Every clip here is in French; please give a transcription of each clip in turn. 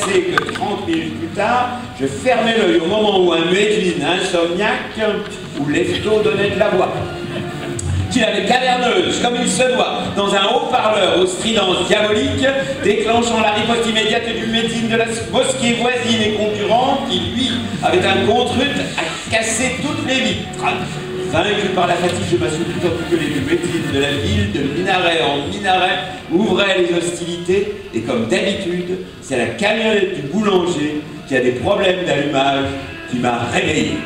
sait que 30 minutes plus tard, je fermais l'œil au moment où un muezzin insomniaque ou lefto donnait de la voix. Qu'il avait caverneuse, comme il se doit, dans un haut-parleur aux stridences diaboliques, déclenchant la riposte immédiate du muezzin de la mosquée voisine et concurrente, qui, lui, avait un contre-ut à casser toutes les vitres. Vaincu par la fatigue, je m'assoupis tandis que les muezzins de la ville, de minaret en minaret, ouvraient les hostilités, et comme d'habitude, c'est la camionnette du boulanger qui a des problèmes d'allumage qui m'a réveillé.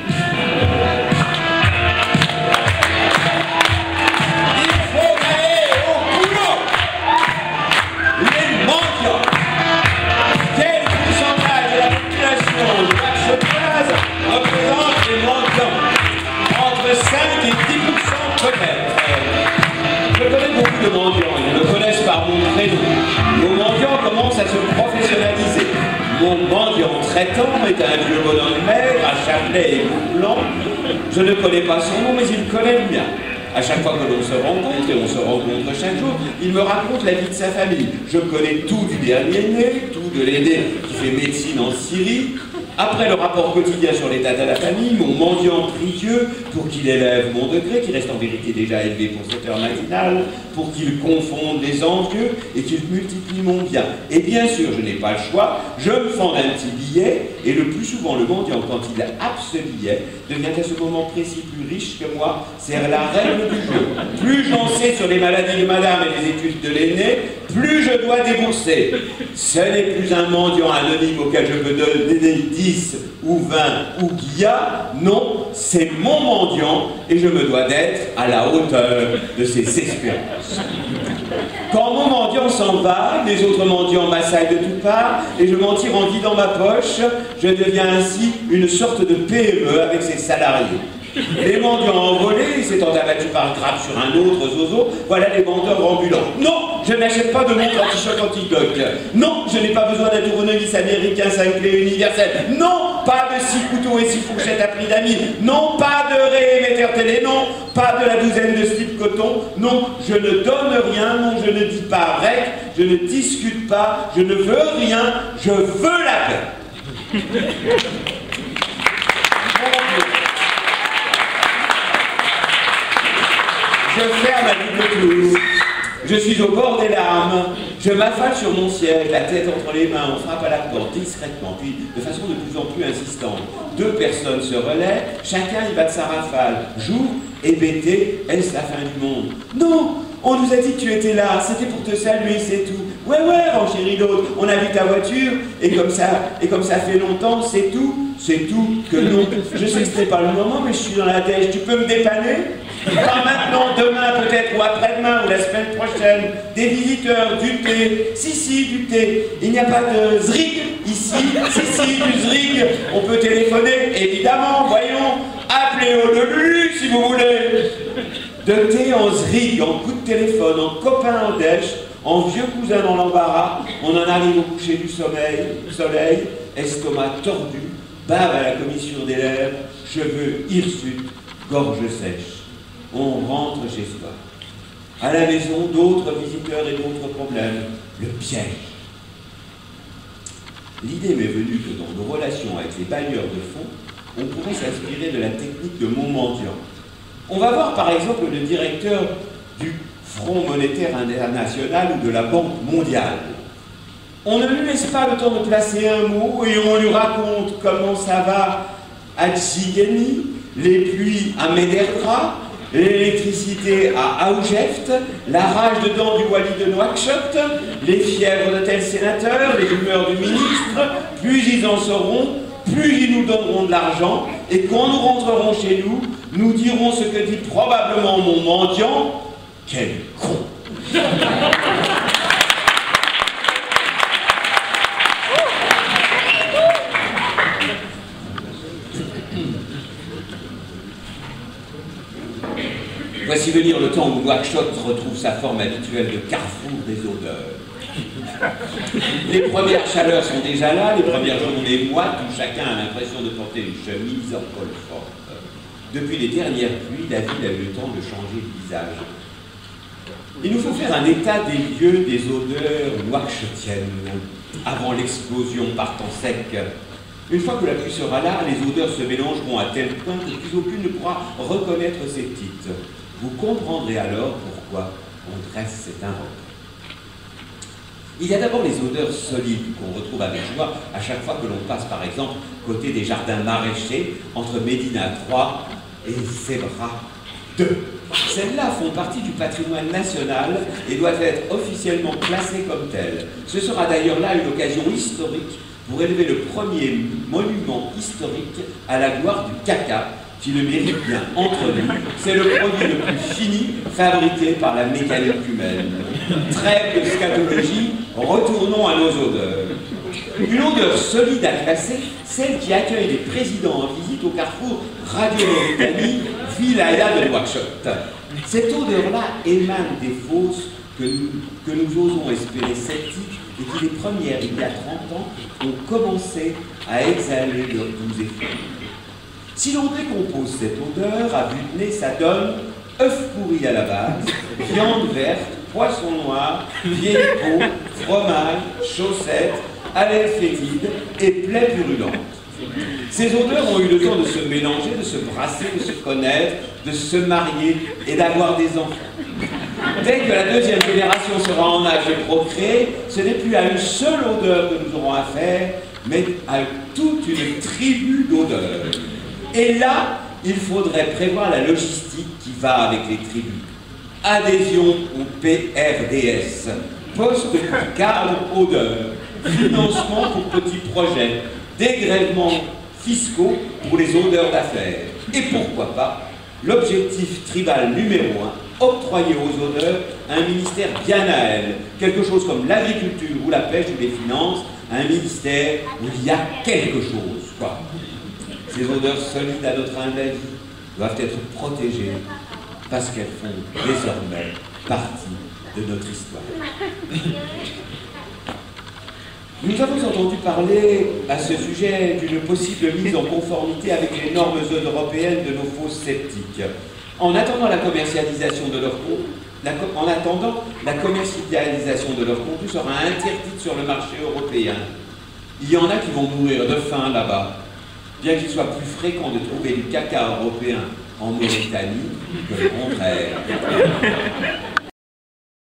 Je connais beaucoup de mendiants, ils me connaissent par mon prénom. Nos mendiants commencent à se professionnaliser. Mon mendiant traitant est un vieux bonhomme maigre, à chapelet et bout blanc. Je ne connais pas son nom, mais il me connaît bien. À chaque fois que l'on se rencontre, et on se rencontre chaque jour, il me raconte la vie de sa famille. Je connais tout du dernier né, tout de l'aîné qui fait médecine en Syrie. Après le rapport quotidien sur l'état de la famille, mon mendiant prie Dieu pour qu'il élève mon degré, qui reste en vérité déjà élevé pour cette heure matinale, pour qu'il confonde les envieux et qu'il multiplie mon bien. Et bien sûr, je n'ai pas le choix, je me fends d'un petit billet, et le plus souvent le mendiant, quand il abs ce billet, devient à ce moment précis plus riche que moi, c'est la règle du jeu. Plus j'en sais sur les maladies de madame et les études de l'aîné, plus je dois débourser. Ce n'est plus un mendiant anonyme auquel je peux donner 10 ou 20 ou guillas, non, c'est mon mendiant et je me dois d'être à la hauteur de ses espérances. Quand mon mendiant s'en va, les autres mendiants m'assaillent de toutes parts et je m'en tire en vidant ma poche, je deviens ainsi une sorte de PME avec ses salariés. Les mendiants envolés, s'étant abattus par grappe sur un autre zozo, voilà les vendeurs ambulants. Non, je n'achète pas de montre anti-choc anti-bloc. Non, je n'ai pas besoin d'un tournevis américain 5 clés universel. Non, pas de 6 couteaux et 6 fourchettes à prix d'amis. Non, pas de réémetteur télé. Non, pas de la douzaine de slips coton. Non, je ne donne rien. Non, je ne dis pas rec. Je ne discute pas. Je ne veux rien. Je veux la paix. Je ferme la ville de Toulouse. Je suis au bord des larmes. Je m'affale sur mon siège, la tête entre les mains. On frappe à la porte discrètement, puis de façon de plus en plus insistante. 2 personnes se relaient, chacun y bat de sa rafale. Jour, hébété, est-ce la fin du monde? Non, on nous a dit que tu étais là, c'était pour te saluer, c'est tout. Ouais, renchérit l'autre, on a vu ta voiture, et comme ça fait longtemps, c'est tout que non. Je sais que ce n'est pas le moment, mais je suis dans la dèche, tu peux me dépanner? Pas maintenant, demain peut-être, ou après-demain, ou la semaine prochaine. Des visiteurs, du thé. Si, du thé. Il n'y a pas de zrig ici. Si, du zrig. On peut téléphoner, évidemment, voyons. Appelez au début, si vous voulez. De thé en zrig, en coup de téléphone, en copain en dèche, en vieux cousin dans l'embarras, on en arrive au coucher du soleil, estomac tordu, bave à la commissure des lèvres, cheveux hirsutes, gorge sèche. On rentre chez soi. À la maison, d'autres visiteurs et d'autres problèmes. Le piège. L'idée m'est venue que dans nos relations avec les bailleurs de fonds, on pourrait s'inspirer de la technique de mon mendiant. On va voir par exemple le directeur du Front monétaire international ou de la Banque mondiale. On ne lui laisse pas le temps de placer un mot et on lui raconte comment ça va à Tsigeni, les pluies à Méderdra, l'électricité à Aoujeft, la rage de dents du Wali de Nouakchott, les fièvres de tel sénateur, les humeurs du ministre. Plus ils en sauront, plus ils nous donneront de l'argent, et quand nous rentrerons chez nous, nous dirons ce que dit probablement mon mendiant. Quel con! Voici venir le temps où Nouakchott retrouve sa forme habituelle de carrefour des odeurs. Les premières chaleurs sont déjà là, les premières journées moites où chacun a l'impression de porter une chemise en col forte. Depuis les dernières pluies, la ville a eu le temps de changer de visage. Il nous faut faire un état des lieux des odeurs nouakchottiennes. avant l'explosion par temps sec. Une fois que la pluie sera là, les odeurs se mélangeront à tel point que plus aucune ne pourra reconnaître ces titres. Vous comprendrez alors pourquoi on dresse cet inventaire. Il y a d'abord les odeurs solides qu'on retrouve avec joie à chaque fois que l'on passe, par exemple, côté des jardins maraîchers entre Médina 3 et Zebra 2. Celles-là font partie du patrimoine national et doivent être officiellement classées comme telles. Ce sera d'ailleurs là une occasion historique pour élever le premier monument historique à la gloire du caca, qui le mérite bien entre nous. C'est le produit le plus fini fabriqué par la mécanique humaine. Trêve de scatologie, retournons à nos odeurs. Une odeur solide à classer, celle qui accueille les présidents en visite au carrefour Radio Mauritanie, Wilaya de Nouakchott. Cette odeur-là émane des fosses que nous osons espérer sceptiques et qui, les premières, il y a 30 ans, ont commencé à exhaler leurs doux effets. Si l'on décompose cette odeur, à vue de nez, ça donne œuf pourri à la base, viande verte, poisson noir, vieille peau, fromage, chaussettes, haleine fétide et plaies purulentes. Ces odeurs ont eu le temps de se mélanger, de se brasser, de se connaître, de se marier et d'avoir des enfants. Dès que la deuxième génération sera en âge de procréer, ce n'est plus à une seule odeur que nous aurons affaire, mais à toute une tribu d'odeurs. Et là, il faudrait prévoir la logistique qui va avec les tribus. Adhésion au PRDS, poste pour cadre odeur, financement pour petits projets, dégrèvements fiscaux pour les odeurs d'affaires. Et pourquoi pas, l'objectif tribal numéro 1, octroyer aux odeurs un ministère bien à elles, quelque chose comme l'agriculture ou la pêche ou les finances, un ministère où il y a quelque chose, quoi. Ces odeurs solides à notre humble avis doivent être protégées parce qu'elles font désormais partie de notre histoire. Nous avons entendu parler à ce sujet d'une possible mise en conformité avec les normes européennes de nos fosses sceptiques. En attendant la commercialisation de leur contenu sera interdite sur le marché européen. Il y en a qui vont mourir de faim là-bas, bien qu'il soit plus fréquent de trouver du caca européen en Mauritanie que le contraire.